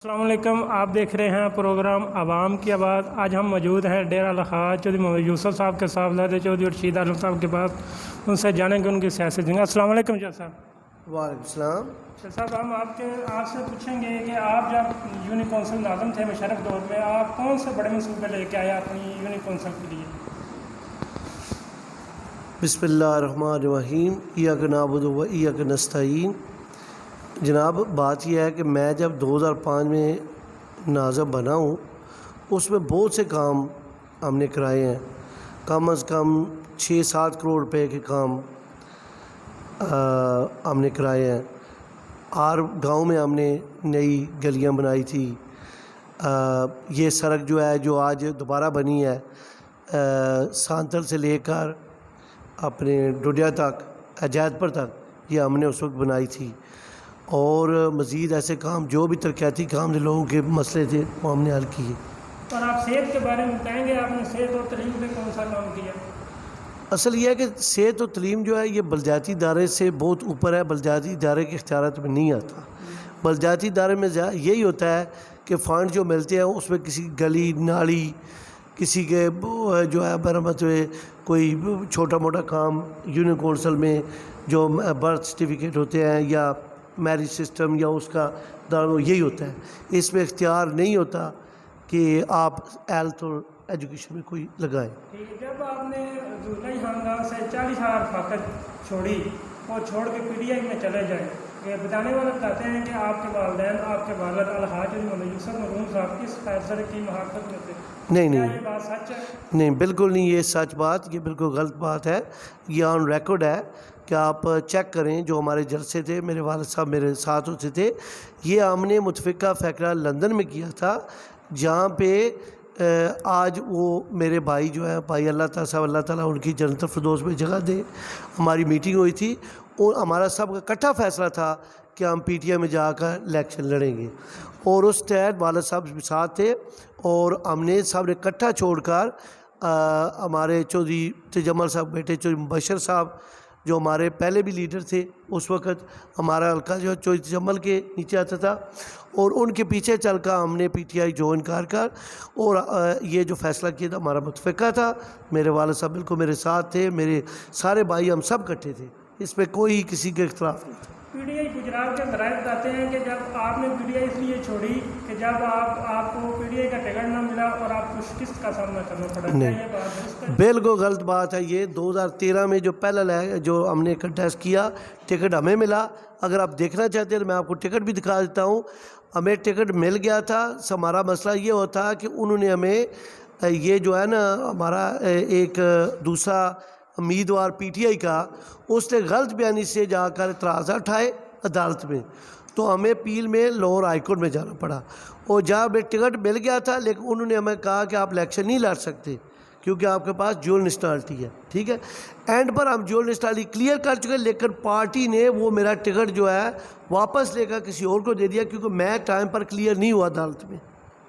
السلام علیکم، آپ دیکھ رہے ہیں پروگرام عوام کی آواز۔ آج ہم موجود ہیں ڈیرہ الخاص چودھری محمد یوسف صاحب کے صاحبزادے چودھری رشید عالم صاحب کے پاس، ان سے جانیں گے ان کی سیاسی زندگی۔ السلام علیکم جج صاحب۔ وعلیکم السلام۔ جج صاحب، ہم آپ سے پوچھیں گے کہ آپ جب یونی کونسل ناظم تھے مشرف دور میں، آپ کون سے بڑے منصوبے لے کے آئے اپنی یونی کونسل کے لیے؟ بسم اللہ الرحمن الرحیم، ایاک نعبد و ایاک نستعین۔ جناب، بات یہ ہے کہ میں جب 2005 میں ناظم بنا ہوں، اس میں بہت سے کام ہم نے کرائے ہیں، کم از کم 6-7 کروڑ روپے کے کام ہم نے کرائے ہیں۔ ہر گاؤں میں ہم نے نئی گلیاں بنائی تھی۔ یہ سڑک جو ہے جو آج دوبارہ بنی ہے، سانتل سے لے کر اپنے ڈڈیا تک، عجیت پر تک، یہ ہم نے اس وقت بنائی تھی۔ اور مزید ایسے کام جو بھی ترقیاتی کام جو لوگوں کے مسئلے تھے وہ ہم نے حل کیے۔ اور آپ صحت کے بارے میں بتائیں گے، آپ نے صحت اور تعلیم پہ کون سا کام کیا؟ اصل یہ ہے کہ صحت و تعلیم جو ہے یہ بلدیاتی ادارے سے بہت اوپر ہے، بلدیاتی ادارے کے اختیارات میں نہیں آتا۔ بلدیاتی ادارے میں یہی ہوتا ہے کہ فنڈ جو ملتے ہیں اس میں کسی گلی نالی، کسی کے جو ہے مرمت ہوئے، کوئی چھوٹا موٹا کام یونین کونسل میں جو برتھ سرٹیفکیٹ ہوتے ہیں یا میرج سسٹم یا اس کا دار، یہی ہوتا ہے۔ اس میں اختیار نہیں ہوتا کہ آپ ہیلتھ اور ایجوکیشن میں کوئی لگائیں۔ جب آپ نے زولئی خاندان سے 40,000 فاقت چھوڑی اور چھوڑ کے پی ٹی آئی میں چلے جائیں، کہ بتانے والے بتاتے ہیں کہ آپ کے والدین، آپ کے والد الحاج محمد یوسف مرحوم صاحب اس فیصلے کی محافظت میں تھے۔ نہیں کیا نہیں یہ بات سچ ہے؟ نہیں، بالکل نہیں، یہ سچ بات، یہ بالکل غلط بات ہے۔ یہ آن ریکارڈ ہے کہ آپ چیک کریں، جو ہمارے جلسے تھے میرے والد صاحب میرے ساتھ ہوتے تھے، یہ ہم نے متفقہ فیصلہ لندن میں کیا تھا، جہاں پہ آج وہ میرے بھائی جو ہے بھائی اللہ تعالیٰ صاحب، اللہ تعالیٰ ان کی جنت الفردوس میں جگہ دے، ہماری میٹنگ ہوئی تھی اور ہمارا سب کا اکٹھا فیصلہ تھا کہ ہم پی ٹی آئی میں جا کر الیکشن لڑیں گے، اور اس تحت والد صاحب بھی ساتھ تھے، اور ہم نے سب نے اکٹھا چھوڑ کر ہمارے چودھری تجمل صاحب بیٹے چودھری مبشر صاحب جو ہمارے پہلے بھی لیڈر تھے، اس وقت ہمارا حلقہ جو چودھری تجمل کے نیچے آتا تھا، اور ان کے پیچھے چل کر ہم نے پی ٹی آئی جوائن کر اور یہ جو فیصلہ کیا تھا ہمارا متفقہ تھا۔ میرے والد صاحب بالکل میرے ساتھ تھے، میرے سارے بھائی، ہم سب اکٹھے تھے، اس پہ کوئی کسی کے اختلاف نہیں تھا۔ پی ٹی آئی گجرات کے ذرائع بتاتے ہیں کہ جب آپ نے پی ٹی آئی اس لیے چھوڑی کہ جب آپ کو پی ٹی آئی کا ٹکٹ نہ ملا اور آپ کو شکست کا سامنا کرنا پڑا، کیا یہ بات درست ہے؟ بالکل غلط بات ہے یہ۔ 2013 میں جو پہلا جو ہم نے کنٹیسٹ کیا، ٹکٹ ہمیں ملا۔ اگر آپ دیکھنا چاہتے ہیں تو میں آپ کو ٹکٹ بھی دکھا دیتا ہوں، ہمیں ٹکٹ مل گیا تھا۔ ہمارا مسئلہ یہ ہوتا کہ انہوں نے ہمیں یہ جو ہے نا ہمارا ایک دوسرا امیدوار پی ٹی آئی کا، اس نے غلط بیانی سے جا کر اعتراضات اٹھائے عدالت میں، تو ہمیں اپیل میں لاہور ہائی کورٹ میں جانا پڑا، اور جہاں ہمیں ٹکٹ مل گیا تھا، لیکن انہوں نے ہمیں کہا کہ آپ الیکشن نہیں لڑ سکتے کیونکہ آپ کے پاس ڈیول نیشنلٹی ہے، ٹھیک ہے۔ اینڈ پر ہم ڈیول نیشنلٹی کلیئر کر چکے، لیکن پارٹی نے وہ میرا ٹکٹ جو ہے واپس لے کر کسی اور کو دے دیا، کیونکہ میں ٹائم پر کلیئر نہیں ہوا عدالت میں،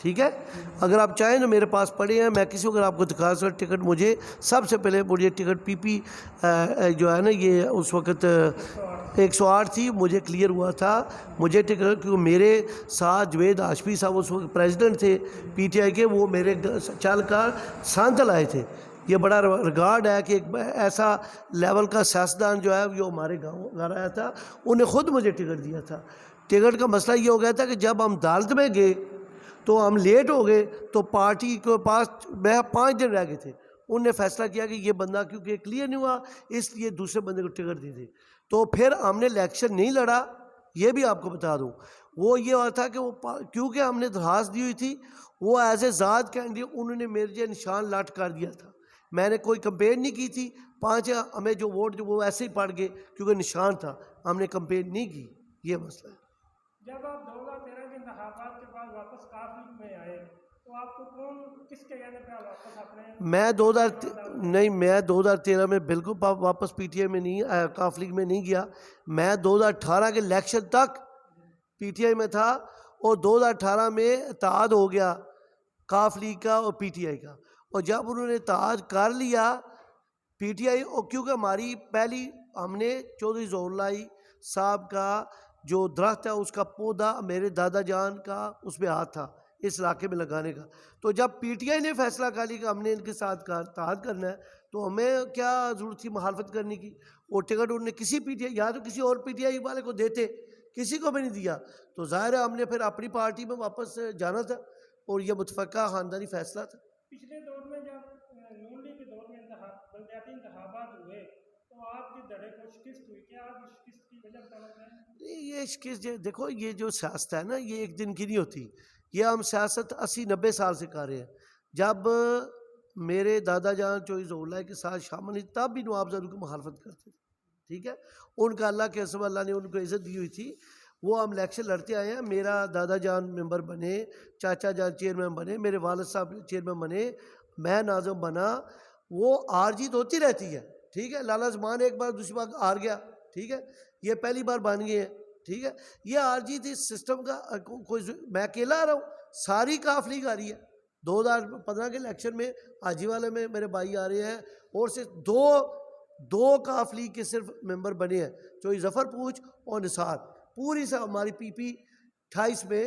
ٹھیک ہے۔ اگر آپ چاہیں تو میرے پاس پڑے ہیں، میں کسی کو اگر آپ کو دکھا سکتا ٹکٹ، مجھے سب سے پہلے مجھے ٹکٹ پی پی جو ہے نا یہ اس وقت 108 تھی، مجھے کلیئر ہوا تھا، مجھے ٹکٹ، کیونکہ میرے ساتھ جوید ہاشمی صاحب اس وقت پریزیڈنٹ تھے پی ٹی آئی کے، وہ میرے چل کر سانتل آئے تھے۔ یہ بڑا ریگارڈ ہے کہ ایک ایسا لیول کا سیاستدان جو ہے جو ہمارے گاؤں گھر آیا تھا، انہیں خود مجھے ٹکٹ دیا تھا۔ ٹکٹ کا مسئلہ یہ ہو گیا تھا کہ جب ہم عدالت میں گئے تو ہم لیٹ ہو گئے، تو پارٹی کے پاس 5 دن رہ گئے تھے، انہوں نے فیصلہ کیا کہ یہ بندہ کیونکہ کلیئر نہیں ہوا، اس لیے دوسرے بندے کو ٹکٹ دے دے، تو پھر ہم نے الیکشن نہیں لڑا۔ یہ بھی آپ کو بتا دوں، وہ یہ ہوا تھا کہ وہ کیونکہ ہم نے درخواست دی ہوئی تھی، وہ ایز اے ذات کینڈیڈیٹ انہوں نے میرے نشان لاٹ کر دیا تھا، میں نے کوئی کمپین نہیں کی تھی، 5 ہمیں جو ووٹ جو وہ ایسے ہی پڑ گئے کیونکہ نشان تھا، ہم نے کمپین نہیں کی، یہ مسئلہ ہے۔ جب آپ 2013 کے انتخابات کے بعد واپس کاف لیگ میں آئے تو آپ کو کس کے کہنے پہ واپس اپنے میں 2013 میں بالکل واپس پی ٹی آئی میں نہیں، کاف لیگ میں نہیں گیا، میں 2018 کے الیکشن تک پی ٹی آئی میں تھا، اور 2018 میں اتحاد ہو گیا کاف لیگ کا اور پی ٹی آئی کا، اور جب انہوں نے اتحاد کر لیا پی ٹی آئی، اور کیونکہ ہماری پہلی ہم نے چودھری ظہور اللہ صاحب کا جو درخت ہے اس کا پودا میرے دادا جان کا اس میں ہاتھ تھا اس علاقے میں لگانے کا. تو جب پی ٹی آئی نے فیصلہ کر لیا کہ ہم نے ان کے ساتھ اتحاد کرنا ہے تو ہمیں کیا ضرورت تھی مخالفت کرنے کی. وہ ٹکٹ انہوں نے کسی پی ٹی آئی یا تو کسی اور پی ٹی آئی والے کو دیتے, کسی کو بھی نہیں دیا. تو ظاہر ہے ہم نے پھر اپنی پارٹی میں واپس جانا تھا اور یہ متفقہ خاندانی فیصلہ تھا. پچھلے دور میں جب نون لیگ کے دور میں بلدیاتی انتخابات ہوئے تو آپ کی دھڑے کو شکست ہوئی, کیا آپ اس شکست کی وجہ بتانا چاہیں؟ یہ شکست دیکھو, یہ جو سیاست ہے نا یہ ایک دن کی نہیں ہوتی. یہ ہم سیاست 80-90 سال سے کر رہے ہیں. جب میرے دادا جان چوئی ضیاء اللہ کے ساتھ شامل ہوئی تب بھی نواب زادوں کی مخالفت کرتے تھے. ٹھیک ہے, ان کا اللہ کے حسب اللہ نے ان کو عزت دی ہوئی تھی. وہ ہم الیکشن لڑتے آئے ہیں. میرا دادا جان ممبر بنے, چاچا جان چیئرمین بنے, میرے والد صاحب چیئرمین بنے, میں ناظم بنا. وہ ہار جیت ہوتی رہتی ہے. ٹھیک ہے, لالا زمان ایک بار دوسری بار ہار گیا. ٹھیک ہے, یہ پہلی بار بن گئے ہیں. ٹھیک ہے, یہ ہار جیت اس سسٹم کا کوئی میں اکیلا آ رہا ہوں, ساری کاف لیگ آ رہی ہے. 2015 کے الیکشن میں حاجی والے میں میرے بھائی آ رہے ہیں اور صرف دو کاف لیگ کے صرف ممبر بنے ہیں, چوئی ظفر پوچھ اور نثار. پوری سے ہماری پی پی 28 میں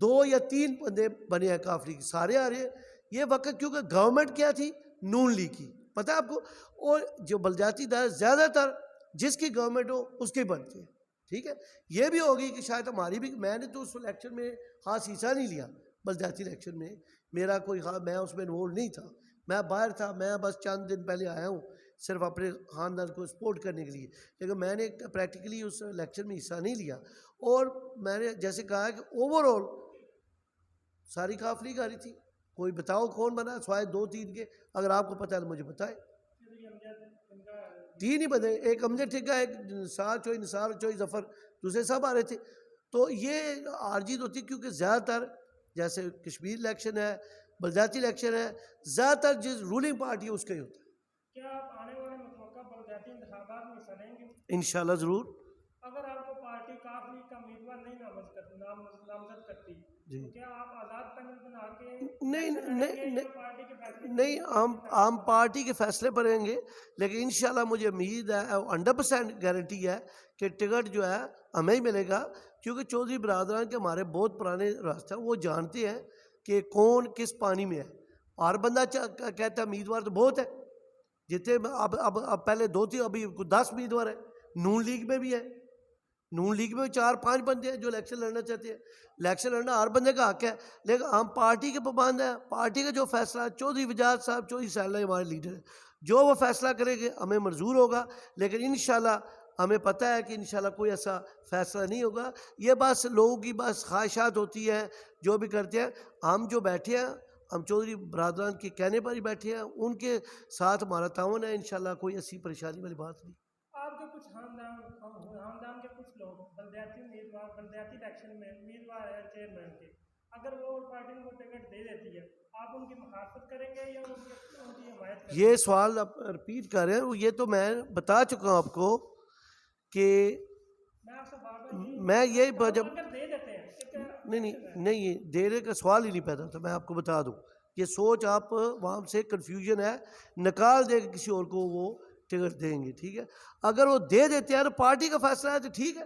2 یا 3 بندے بنے ہیں کاف لیگ, سارے آ رہے ہیں. یہ وقت کیونکہ گورنمنٹ کیا تھی, نون لیگ کی, پتہ ہے آپ کو. اور جو بلدیاتی دائر زیادہ تر جس کی گورنمنٹ ہو اس کے بنتے ہیں. ٹھیک ہے, یہ بھی ہوگی کہ شاید ہماری بھی, میں نے تو اس الیکشن میں خاص حصہ نہیں لیا بلدیاتی الیکشن میں, میرا کوئی میں اس میں انوالو نہیں تھا, میں باہر تھا. میں بس چند دن پہلے آیا ہوں صرف اپنے خاندان کو سپورٹ کرنے کے لیے, لیکن میں نے پریکٹیکلی اس الیکشن میں حصہ نہیں لیا. اور میں نے جیسے کہا کہ اوور آل ساری کاف لیگ آ رہی تھی. کوئی بتاؤ کون بنا سوائے 2-3 کے, اگر آپ کو پتہ ہے تو مجھے بتائے. 3 ہی بندے, ایک امجد ٹھیکا, ایک نثار چوئی ظفر, دوسرے سب آ رہے تھے. تو یہ ہار جیت ہوتی کیونکہ زیادہ تر جیسے کشمیر الیکشن ہے, بلدیاتی الیکشن ہے, زیادہ تر جس رولنگ پارٹی ہے اس کا ہی ہوتا ہے. کیا آپ آنے والے متوقع بلدیاتی انتخابات میں حصہ لیں گے؟ انشاءاللہ ضرور. اگر آپ کو پارٹی کاف لیگ کا امیدوار نہیں نامزد کرتی جی تو کیا آپ آزاد پینل بنا کے نہیں پارٹی کے فیصلے نہیں, ہم پارٹی کے فیصلے پر رہیں گے, لیکن انشاءاللہ مجھے امید ہے, 100% گارنٹی ہے کہ ٹکٹ جو ہے ہمیں ہی ملے گا. کیونکہ چودھری برادران کے ہمارے بہت پرانے راستہ, وہ جانتے ہیں کہ کون کس پانی میں ہے. ہر بندہ کہتا ہے امیدوار تو بہت ہے, جتنے اب پہلے 2-3 ابھی 10 امیدوار ہیں. نون لیگ میں بھی ہے, نون لیگ میں 4-5 بندے ہیں جو الیکشن لڑنا چاہتے ہیں. الیکشن لڑنا ہر بندے کا حق ہے, لیکن ہم پارٹی کے پابند ہیں. پارٹی کا جو فیصلہ, چودھری وجاہت صاحب چودھری سیال ہمارے لیڈر ہیں, جو وہ فیصلہ کریں گے ہمیں منظور ہوگا. لیکن انشاءاللہ ہمیں پتہ ہے کہ انشاءاللہ کوئی ایسا فیصلہ نہیں ہوگا. یہ بس لوگوں کی بس خواہشات ہوتی ہیں جو بھی کرتے ہیں. ہم جو بیٹھے ہیں, ہم چودھری برادران کے کہنے پر ہی بیٹھے ہیں, ان کے ساتھ ہمارا تعاون ہے. انشاءاللہ کوئی ایسی پریشانی والی بات نہیں. آپ کے کچھ خاندان کے کچھ لوگ بلدیاتی الیکشن میں امیدوار ہیں چیئرمین کے, اگر وہ پارٹی کو ٹکٹ دے دیتی ہے آپ ان کی مخالفت کریں گے یا ان کی حمایت کریں گے؟ یہ سوال آپ رپیٹ کر رہے ہیں. یہ تو میں بتا چکا ہوں آپ کو کہ میں آپ سے بار میں یہ جب اگر دے دیتے ہیں نہیں دینے کا سوال ہی نہیں پیدا تھا. میں آپ کو بتا دوں, یہ سوچ آپ وہاں سے کنفیوژن ہے, نکال دے کسی اور کو وہ ٹکٹ دیں گے. ٹھیک ہے, اگر وہ دے دیتے ہیں تو پارٹی کا فیصلہ ہے تو ٹھیک ہے,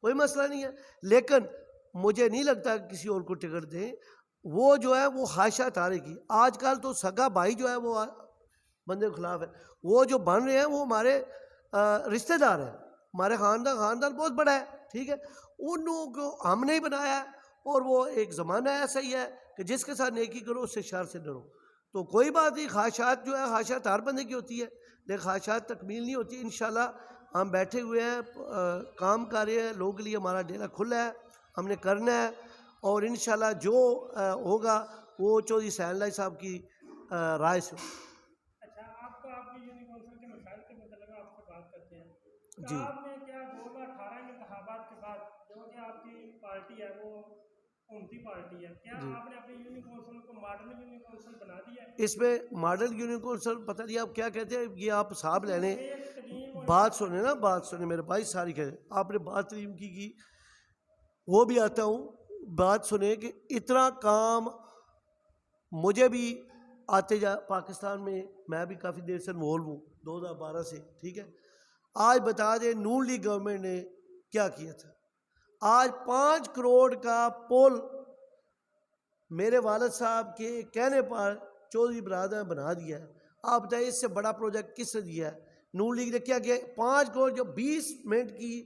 کوئی مسئلہ نہیں ہے. لیکن مجھے نہیں لگتا کہ کسی اور کو ٹکٹ دیں. وہ جو ہے وہ خواہشات تارے کی. آج کل تو سگا بھائی جو ہے وہ بندے کے خلاف ہے. وہ جو بن رہے ہیں وہ ہمارے رشتہ دار ہیں, ہمارے خاندان بہت بڑا ہے. ٹھیک ہے, ان لوگوں کو ہم نے بنایا, اور وہ ایک زمانہ ایسا ہی ہے کہ جس کے ساتھ نیکی کرو اس سے شر سے ڈرو. تو کوئی بات نہیں, خواہشات جو ہے خواہشات ہر بندے کی ہوتی ہے, لیکن خواہشات تکمیل نہیں ہوتی. انشاءاللہ ہم بیٹھے ہوئے ہیں, کام کر رہے ہیں, لوگوں کے لیے ہمارا ڈیرا کھلا ہے, ہم نے کرنا ہے. اور انشاءاللہ جو ہوگا وہ چودھری سیال اللہ صاحب کی رائے سے. اچھا, آپ کی یونین کونسل کے مسائل کے متعلق آپ سے بات کرتے ہیں. جی, آپ نے کیا 2018 کے انتخابات کے بعد جو کہ آپ کی پارٹی ہے وہ حکومتی پارٹی ہے, کیا آپ نے اپنی یونین کونسل کو ماڈل یونین کونسل بنا دیا ہے؟ اس میں ماڈل یونین کونسل پتہ نہیں آپ کیا کہتے ہیں, یہ آپ صاحب لے لیں. بات سنیں نا, بات سنیں میرے بھائی, ساری کہتے آپ نے بات تعلیم کی وہ بھی آتا ہوں. بات سنیں کہ اتنا کام مجھے بھی آتے پاکستان میں بھی کافی دیر سے انوالو ہوں 2012 سے. ٹھیک ہے, آج بتا دیں نون لیگ گورنمنٹ نے کیا کیا تھا. آج 5 کروڑ کا پل میرے والد صاحب کے کہنے پر چودھری برادر نے بنا دیا ہے. آپ بتائیے اس سے بڑا پروجیکٹ کس نے دیا ہے؟ نون لیگ نے کیا کیا؟ 5 کروڑ جو 20 منٹ کی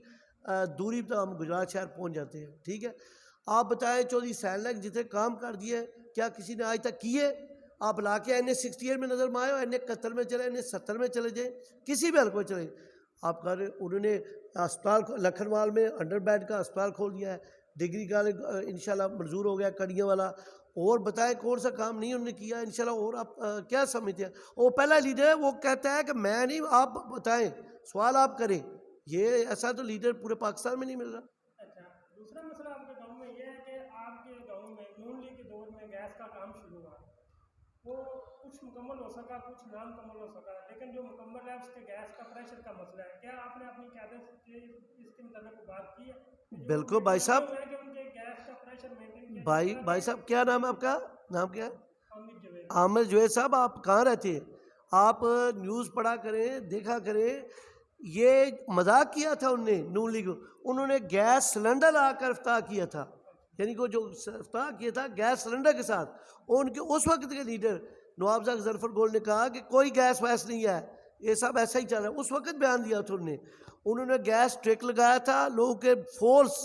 دوری پر ہم گجرات شہر پہنچ جاتے ہیں. ٹھیک ہے، آپ بتائیں چودھری سیل نے جتنے کام کر دیے کیا کسی نے آج تک کیے؟ آپ لا کے این68 میں نظر میں آئے اور این71 میں چلے، این70 میں چلے جائیں، کسی بھی حلقے میں چلے. آپ کہہ رہے انہوں نے اسپتال لکھنوال میں 100 بیڈ کا اسپتال کھول دیا ہے، ڈگری کالج انشاءاللہ منظور ہو گیا کڑیاں والا. اور بتائیں کون سا کام نہیں انہوں نے کیا انشاءاللہ. اور آپ کیا سمجھتے ہیں؟ وہ پہلا لیڈر ہے، وہ کہتا ہے کہ میں نہیں، آپ بتائیں، سوال آپ کریں. یہ ایسا تو لیڈر پورے پاکستان میں نہیں مل رہا. اچھا، دوسرا مسئلہ آپ کے گاؤں میں یہ ہے کہ آپ کے گاؤں میں نون لیگ کے دور میں گیس کا کام شروع ہوا، وہ کچھ مکمل ہو سکا، کچھ نامکمل ہو سکا، لیکن جو مکمل ہے اس کے گیس کا پریشر کا مسئلہ ہے. کیا آپ نے اپنی قیادت کے اس کے متعلق بات کی ہے؟ بالکل بھائی صاحب. کہ ان کے گیس کا پریشر مینٹین کیا بھائی صاحب کیا نام ہے آپ کا؟ نام کیا ہے؟ عامر جوید. عامر جوید صاحب، آپ کہاں رہتے ہیں؟ آپ نیوز پڑھا کریں، دیکھا کریں. یہ مذاق کیا تھا انہوں نے، نون لیگ، انہوں نے گیس سلنڈر لا کر افتتاح کیا تھا. یعنی کہ جو افتتاح کیا تھا گیس سلنڈر کے ساتھ. ان کے اس وقت کے لیڈر نواب صاحب ظفر گول نے کہا کہ کوئی گیس ویس نہیں ہے، یہ سب ایسا ہی چل رہا ہے. اس وقت بیان دیا تھا انہوں نے گیس ٹرک لگایا تھا. لوگوں کے فورس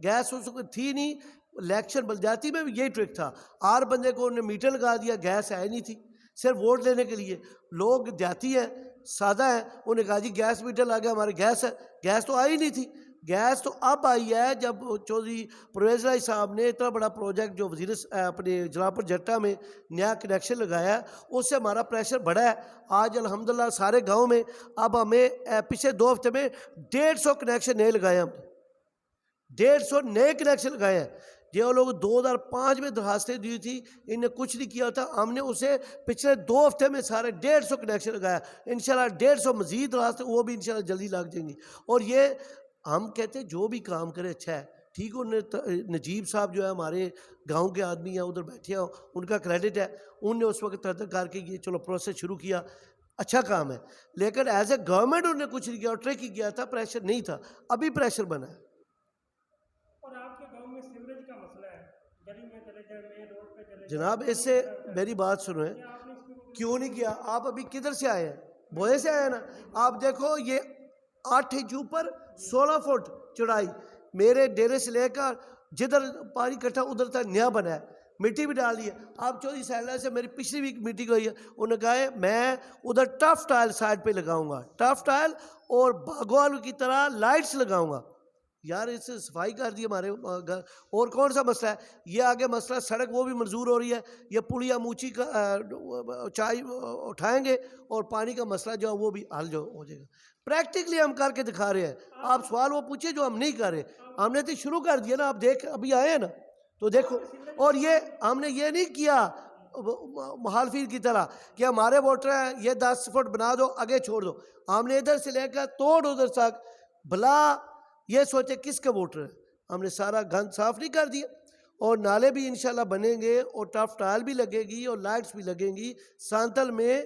گیس اس وقت تھی نہیں. الیکشن بلدیاتی میں بھی یہی ٹرک تھا، 8 بندے کو انہوں نے میٹر لگا دیا، گیس ہے نہیں تھی، صرف ووٹ لینے کے لیے. لوگ دیہاتی ہیں، سادہ ہیں، انہوں نے کہا جی گیس میٹر لگا، ہمارے گیس ہے. گیس تو آئی نہیں تھی. گیس تو اب آئی ہے جب چودھری پرویز راج صاحب نے اتنا بڑا پروجیکٹ جو وزیر اپنے جلال پور جٹا میں نیا کنیکشن لگایا، اس سے ہمارا پریشر بڑھا ہے. آج الحمدللہ سارے گاؤں میں اب ہمیں پچھلے 2 ہفتے میں 150 کنیکشن نئے لگائے. ہم نے 150 نئے کنیکشن لگائے ہیں. جو لوگ 2005 میں درخواستیں دی تھی ان نے کچھ نہیں کیا تھا، ہم نے اسے پچھلے 2 ہفتے میں سارے 150 کنیکشن لگایا. انشاءاللہ 150 مزید درخواستیں وہ بھی انشاءاللہ جلدی لگ جائیں گی. اور یہ ہم کہتے ہیں جو بھی کام کرے اچھا ہے. ٹھیک ہے، نجیب صاحب جو ہے ہمارے گاؤں کے آدمی ہیں، ادھر بیٹھے ہیں، ان کا کریڈٹ ہے. انہوں نے اس وقت تحقیق کر کے یہ چلو پروسیس شروع کیا، اچھا کام ہے. لیکن ایز اے گورنمنٹ انہوں نے کچھ نہیں کیا، اور ٹرک ہی کیا تھا، پریشر نہیں تھا. ابھی پریشر بنا ہے. اور آپ کے گاؤں میں سیوریج کا مسئلہ ہے، گلی میں چلے جائیں، مین روڈ پہ چلے جائیں. جناب اس سے میری بات سنیں، آپ نے اس کو کیوں نہیں کیا؟ آپ ابھی کدھر سے آئے ہیں؟ بوئے سے آئے ہیں نا. آپ دیکھو یہ 8 انچ اوپر 16 فٹ چڑھائی، میرے ڈیرے سے لے کر جدھر پانی کٹھا ادھر تک نیا بنا ہے. مٹی بھی ڈال دی ہے. آپ چودھری سیلہ سے میری پچھلی ویک میٹنگ ہوئی ہے، انہوں نے کہا ہے میں ادھر ٹف ٹائل سائڈ پہ لگاؤں گا، ٹف ٹائل اور باغوال کی طرح لائٹس لگاؤں گا. یار اس سے صفائی کر دی ہمارے گھر. اور کون سا مسئلہ ہے یہ آگے؟ مسئلہ سڑک وہ بھی منظور ہو رہی ہے. یہ پڑیا موچی کا چائی اٹھائیں گے اور پانی کا مسئلہ جو ہے وہ بھی حل جو ہو جائے گا. پریکٹیکلی ہم کر کے دکھا رہے ہیں. آپ سوال وہ پوچھے جو ہم نہیں کر رہے. ہم نے تو شروع کر دیا نا. آپ دیکھ ابھی آئے ہیں نا تو دیکھو. اور یہ ہم نے یہ نہیں کیا مخالفین کی طرح کہ ہمارے ووٹر ہیں یہ 10 فٹ بنا دو آگے چھوڑ دو. ہم نے ادھر سے لے کر توڑ ادھر تک، بھلا یہ سوچے کس کے ووٹر ہیں. ہم نے سارا گند صاف نہیں کر دیا. اور نالے بھی انشاءاللہ بنیں گے اور ٹف ٹائل بھی لگے گی اور لائٹس بھی لگیں گی. سانتل میں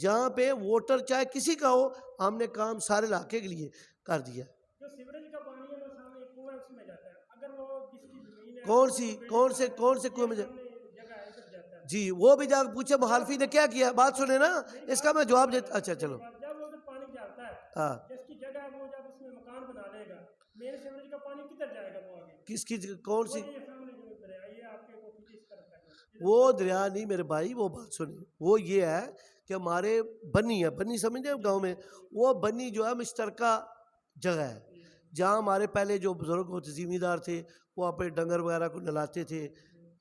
جہاں پہ ووٹر چاہے کسی کا ہو، ہم نے کام سارے علاقے کے لیے کر دیا. جو سیوریج کا پانی ہے وہ سامنے ایک کنواں اس میں جاتا ہے، اگر وہ جس کی زمین ہے کون سے کنویں میں جگہ ہے ادھر جاتا ہے. جی وہ بھی جا کے پوچھے مخالفین نے کیا کیا. بات سنیں نا، اس کا میں جواب دیتا. اچھا چلو. جب ادھر پانی جاتا ہے ہاں جس کی جگہ ہے وہ جب اس میں مکان بنا لے گا، مین سیوریج کا پانی کدھر جائے گا؟ وہ آگے کس کی کون سی؟ یہ سامنے جو دریا یہ آپ کے کو کس طرف ہے؟ وہ دریا نہیں میرے بھائی، وہ بات سنیں. وہ یہ ہے کہ ہمارے بنی ہے، بنی سمجھتے ہیں گاؤں میں، وہ بنی جو ہے مشترکہ جگہ ہے جہاں ہمارے پہلے جو بزرگ ہوتے زمیندار تھے وہ اپنے ڈنگر وغیرہ کو نلاتے تھے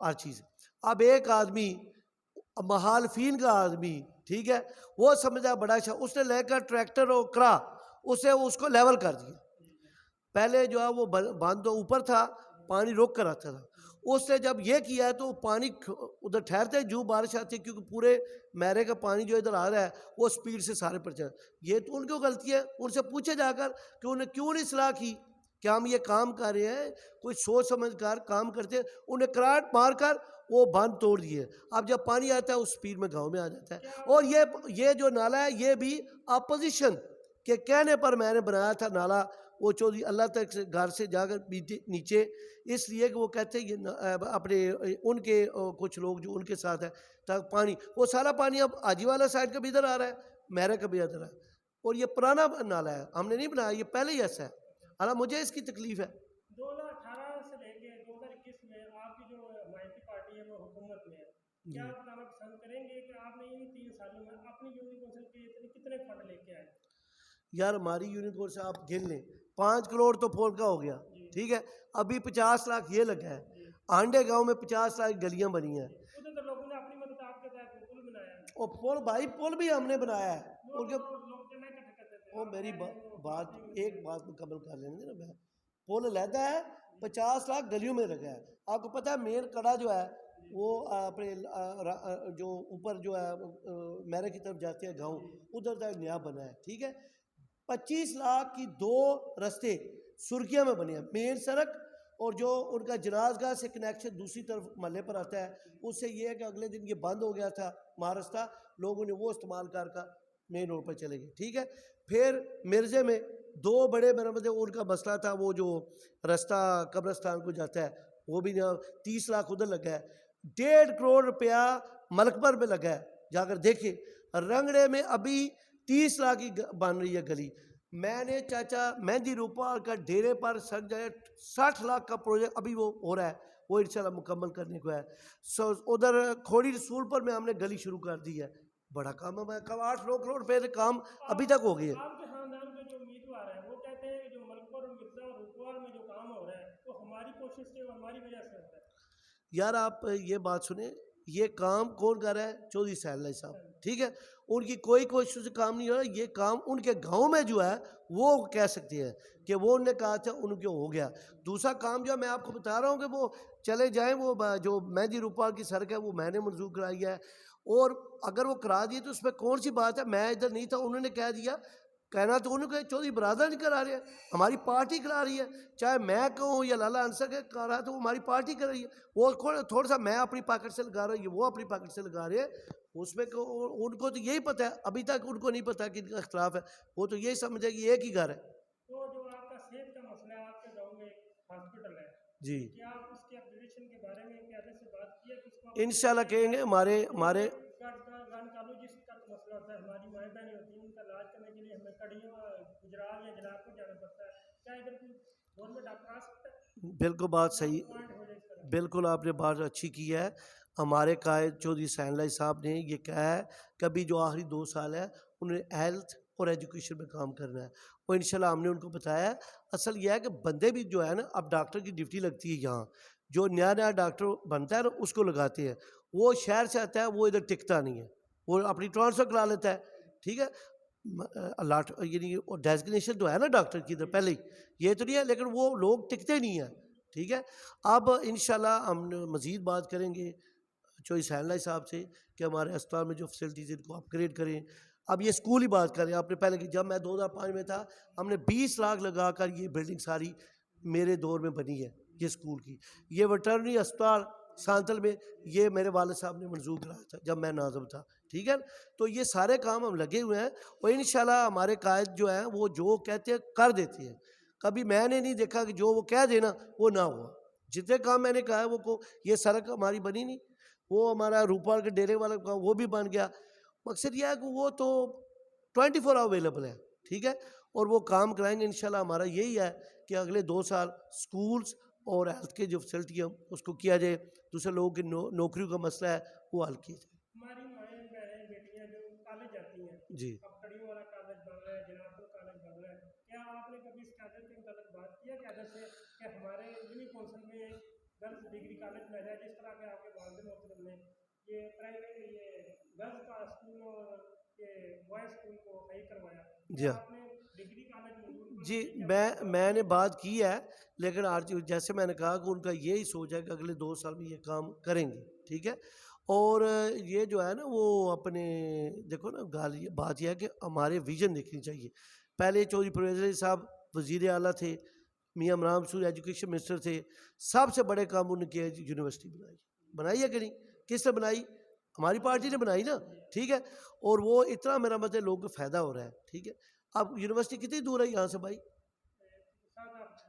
ہر چیز. اب ایک آدمی مخالفین کا آدمی، ٹھیک ہے، وہ سمجھا بڑا اچھا، اس نے لے کر ٹریکٹر اور کرا اسے اس کو لیول کر دیا. پہلے جو ہے وہ باندھ تو اوپر تھا، پانی روک کر آتا تھا. اس نے جب یہ کیا ہے تو پانی ادھر ٹھہرتے جو بارش آتی ہے، کیونکہ پورے میرے کا پانی جو ادھر آ رہا ہے وہ سپیڈ سے سارے پر چل. یہ تو ان کی غلطی ہے. ان سے پوچھے جا کر کہ انہیں کیوں نہیں صلاح کی کہ ہم یہ کام کر رہے ہیں، کوئی سوچ سمجھ کر کام کرتے ہیں. انہیں کراٹ مار کر وہ باندھ توڑ دیے. اب جب پانی آتا ہے اس سپیڈ میں گاؤں میں آ جاتا ہے. اور یہ جو نالا ہے یہ بھی اپوزیشن کے کہنے پر میں نے بنایا تھا نالا. وہ چودھری اللہ تک سے گھر سے جا کر نیچے، اس لیے کہ وہ کہتے ہیں یہ اپنے ان کے کچھ لوگ جو ان کے ساتھ ہیں تاکہ پانی، وہ سارا پانی اب حاجی والا سائڈ کا بھی ادھر آ رہا ہے، میرے کا بھی ادھر ہے، اور یہ پرانا نالا ہے، ہم نے نہیں بنایا، یہ پہلے ہی ایسا ہے، حالانکہ مجھے اس کی تکلیف ہے۔ 2018 سے لے کے 2021 میں آپ کی جو حمایتی پارٹی ہے وہ حکومت میں ہے، کیا آپ بتانا پسند کریں گے کہ آپ نے ان 3 سالوں میں اپنی یونین کونسل کے کتنے فنڈ لے کے آئے؟ یار ہماری یونین کورس سے آپ گن لیں 5 کروڑ تو پھول کا ہو گیا، ٹھیک ہے، ابھی 50 لاکھ یہ لگا ہے، آنڈے گاؤں میں 50 لاکھ گلیاں بنی ہیں، ادھر تو لوگوں نے اپنی مدد آپ کے تحت پل بنایا ہے، اور پل بھائی پل بھی ہم نے بنایا ہے، وہ ان کے لوگ کہنا اکٹھا کرتے تھے، وہ میری بات ایک بات مکمل کر لیں گے نا، میں پل علیحدہ ہے، 50 لاکھ گلیوں میں لگا ہے، آپ کو پتہ ہے مین کڑا جو ہے وہ اپنے جو اوپر جو ہے میرے کی طرف جاتے ہیں گاؤں، ادھر تک نیا بنا ہے، ٹھیک ہے، 25 لاکھ کی 2 رستے سرخیاں میں بنے ہیں، مین سڑک اور جو ان کا جناز گاہ سے کنیکشن دوسری طرف محلے پر آتا ہے، اس سے یہ ہے کہ اگلے دن یہ بند ہو گیا تھا مہارستہ، لوگوں نے وہ استعمال کر مین روڈ پر چلے گئے، ٹھیک ہے، پھر مرزے میں 2 بڑے مرمت ان کا مسئلہ تھا، وہ جو رستہ قبرستان کو جاتا ہے وہ بھی 30 لاکھ ادھر لگا ہے، 1.5 کروڑ روپیہ ملکپر میں لگا ہے، جا کر دیکھیں، رنگڑے میں ابھی 30 لاکھ کی بن رہی ہے گلی، میں نے چاچا مہندی روپال کا ڈیرے پر سر جائے 60 لاکھ کا پروجیکٹ ابھی وہ ہو رہا ہے، وہ انشاءاللہ مکمل کرنے کو ہے، ادھر کھوڑی رسول پر میں ہم نے گلی شروع کر دی ہے، بڑا کام ہے، 8-9 کروڑ روپے کے کام ابھی تک ہو گئے ہیں۔ آپ کے خاندان کے جو امیدوار ہیں وہ کہتے ہیں کہ جو ملکپور اور مرزا اور روپوال میں جو کام ہو رہا ہے وہ ہماری کوشش سے اور ہماری وجہ سے ہو رہا ہے۔ یار آپ یہ بات سنیں، یہ کام کون کر رہا ہے؟ چودھری سہیل اللہ صاحب، ٹھیک ہے، ان کی کوئی کوشش سے کام نہیں ہو رہا، یہ کام ان کے گاؤں میں جو ہے وہ کہہ سکتے ہیں کہ وہ انہوں نے کہا تھا ان کے ہو گیا۔ دوسرا کام جو میں آپ کو بتا رہا ہوں کہ وہ چلے جائیں، وہ جو مہندی روپال کی سڑک ہے وہ میں نے منظور کرائی ہے، اور اگر وہ کرا دیے تو اس میں کون سی بات ہے، میں ادھر نہیں تھا، انہوں نے کہہ دیا، کہنا تو انہوں نے کہ چودھری برادر نہیں کرا رہے ہیں، ہماری پارٹی کرا رہی ہے، چاہے میں کہوں یا لالا انصر کے کر رہا ہے تو وہ ہماری پارٹی کر رہی ہے، وہ تھوڑا سا میں اپنی پاکٹ سے لگا رہا ہوں، وہ اپنی پاکٹ سے لگا رہے ہیں، اس میں ان کو تو یہی پتہ ہے، ابھی تک ان کو نہیں پتہ کہ ان کا اختلاف ہے، وہ تو یہی سمجھے کہ ایک ہی گھر ہے۔ تو جو آپ کا صحت کا مسئلہ ہے، آپ کے گاؤں میں ہاسپٹل ہے، جی کیا آپ اس کے اپگریڈیشن کے بارے میں قیادت سے بات کی ہے کہ اس کو انشاءاللہ کہیں گے، ہمارے گائنکالوجسٹ کا مسئلہ ہوتا ہے، ہماری مائیں بہنیں ہوتی ہیں، ان کا علاج کرنے کے لیے ہمیں کڑیوں گجرات یا جناب کو جانا پڑتا ہے، کیا ادھر کوئی گورنمنٹ ڈاکٹر آ سکتا ہے؟ بالکل بات صحیح، پوائنٹ ہو جائے اس طرح۔ بالکل آپ نے بات اچھی کی ہے، ہمارے قائد چودھری سہیل اللہ صاحب نے یہ کہا ہے کہ ابھی جو آخری 2 سال ہے انہوں نے ہیلتھ اور ایجوکیشن میں کام کرنا ہے، وہ انشاءاللہ ہم نے ان کو بتایا ہے، اصل یہ ہے کہ بندے بھی جو ہے نا، اب ڈاکٹر کی ڈیوٹی لگتی ہے یہاں، جو نیا ڈاکٹر بنتا ہے نا اس کو لگاتے ہیں، وہ شہر سے آتا ہے، وہ ادھر ٹکتا نہیں ہے، وہ اپنی ٹرانسفر کرا لیتا ہے، ٹھیک ہے، یعنی ڈیزگنیشن تو ہے نا ڈاکٹر کی ادھر پہلے ہی، یہ تو نہیں ہے، لیکن وہ لوگ ٹکتے نہیں ہیں، ٹھیک ہے، اب انشاءاللہ ہم مزید بات کریں گے چودھری سہیل اللہ صاحب سے کہ ہمارے اسپتال میں جو فیسلٹیز ان کو اپگریڈ کریں، اب یہ اسکول ہی بات کریں، آپ نے پہلے کہ جب میں 2005 میں تھا ہم نے 20 لاکھ لگا کر یہ بلڈنگ ساری میرے دور میں بنی ہے، یہ اسکول کی، یہ ویٹرنری اسپتال سانتل میں یہ میرے والد صاحب نے منظور کرایا تھا جب میں ناظم تھا، ٹھیک ہے، تو یہ سارے کام ہم لگے ہوئے ہیں، اور انشاءاللہ ہمارے قائد جو ہیں وہ جو کہتے ہیں کر دیتے ہیں، کبھی میں نے نہیں دیکھا کہ جو وہ کہہ دینا وہ نہ ہوا، جتنے کام میں نے کہا ہے وہ یہ سڑک ہماری بنی نہیں، وہ ہمارا روپال کے ڈیرے والا کام وہ بھی بن گیا، مقصد یہ ہے کہ وہ تو 24 اویلیبل ہے، ٹھیک ہے، اور وہ کام کرائیں گے انشاءاللہ، ہمارا یہی ہے کہ اگلے 2 سال سکولز اور ہیلتھ کے جو فیسلٹی ہے اس کو کیا جائے، دوسرے لوگوں کی نوکریوں کا مسئلہ ہے وہ حل کیا جائے۔ ہماری مائیں بہنیں بیٹیاں جو کالج جاتی ہیں، جی اب کڑیوں والا کالج بن رہا ہے، جناب کالج بن رہا ہے، کیا آپ نے کبھی اس قیادت کے متعلق بات کی ہے قیادت سے کہ ہمارے یونین کونسل میں گرلز ڈگری کالج میں جائے، جس طرح کے آپ کے والد محترم نے یہ پرائیویٹ یہ گرلز کا اسکول اور یہ بوائز اسکول کو صحیح کروایا، جی کیا آپ نے ڈگری کالج منظور جی میں نے بات کی ہے، لیکن آج جیسے میں نے کہا کہ ان کا یہی سوچ ہے کہ اگلے 2 سال میں یہ کام کریں گے، ٹھیک ہے، اور یہ جو ہے نا وہ اپنے دیکھو نا بات یہ ہے کہ ہمارے ویژن دیکھنی چاہیے، پہلے چودھری پرویز علی صاحب وزیر اعلیٰ تھے، میاں عمران مسعود ایجوکیشن منسٹر تھے، سب سے بڑے کام انہوں نے کیا یونیورسٹی بنائی ہے کہ نہیں، کس نے بنائی؟ ہماری پارٹی نے بنائی نا، ٹھیک ہے، اور وہ اتنا میرا مطلب لوگوں کو فائدہ ہو رہا ہے، ٹھیک ہے، اب یونیورسٹی کتنی دور ہے یہاں سے بھائی؟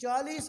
40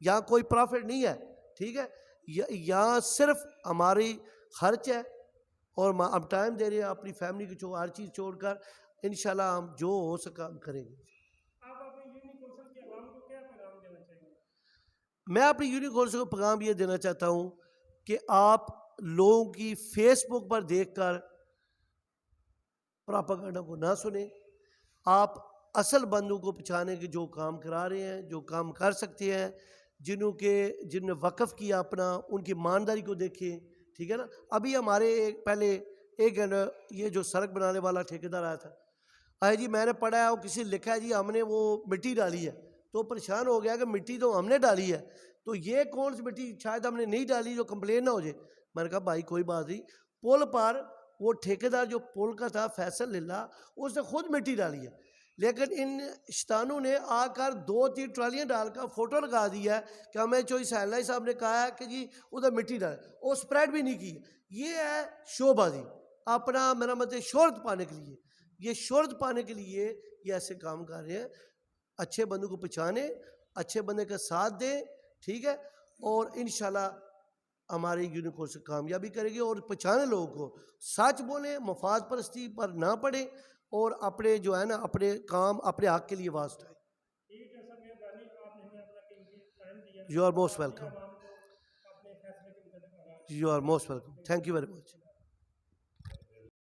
یہاں کوئی پروفٹ نہیں ہے، ٹھیک ہے، یہاں صرف ہماری خرچ ہے، اور ہم ٹائم دے رہے ہیں اپنی فیملی کو ہر چیز چھوڑ کر، انشاءاللہ ہم جو ہو سکا ہم کریں گے۔ آپ اپنے یونیک کونسل کے عوام کو کیا پیغام دینا چاہیں گے؟ میں اپنی یونیک کونسل کو پیغام یہ دینا چاہتا ہوں کہ آپ لوگوں کی فیس بک پر دیکھ کر پراپاگنڈا کو نہ سنیں، آپ اصل بندوں کو پہچانے کے جو کام کرا رہے ہیں، جو کام کر سکتے ہیں، جن نے وقف کیا اپنا، ان کی ایمانداری کو دیکھیں، ٹھیک ہے نا۔ ابھی ہمارے پہلے ایک گھنٹہ یہ جو سڑک بنانے والا ٹھیکیدار آیا تھا، جی میں نے پڑھا ہے وہ کسی نے لکھا ہے جی ہم نے وہ مٹی ڈالی ہے، تو پریشان ہو گیا کہ مٹی تو ہم نے ڈالی ہے، تو یہ کون سی مٹی شاید ہم نے نہیں ڈالی جو کمپلین نہ ہو جائے۔ میں نے کہا بھائی کوئی بات نہیں، پل پر وہ ٹھیکیدار جو پل کا تھا فیصل للہ، اس نے خود مٹی ڈالی ہے، لیکن ان شیطانوں نے آ کر 2-3 ٹرالیاں ڈال کر فوٹو لگا دی ہے کہ ہمیں چوئی سہلائی صاحب نے کہا ہے کہ جی ادھر مٹی ڈال، اور اسپریڈ بھی نہیں کی۔ یہ ہے شو بازی، اپنا میرا مطلب شہرت پانے کے لیے، یہ شہرت پانے کے لیے یہ ایسے کام کر رہے ہیں۔ اچھے بندوں کو پہچانے، اچھے بندے کا ساتھ دیں، ٹھیک ہے، اور انشاءاللہ ہماری یونیک کونسل کامیابی کرے گی، اور پہچانے لوگوں کو، سچ بولیں، مفاد پرستی پر نہ پڑیں، اور اپنے جو ہے نا اپنے کام اپنے حق کے لیے آواز اٹھائیں۔ ٹھیک ہے سر، مہربانی، آپ نے ہمیں اپنا قیمتی ٹائم دیا یو آر اور موسٹ اپنے ویلکم، عوام کو اپنے فیصلے کے متعلق آگاہ you are most welcome, thank you very much.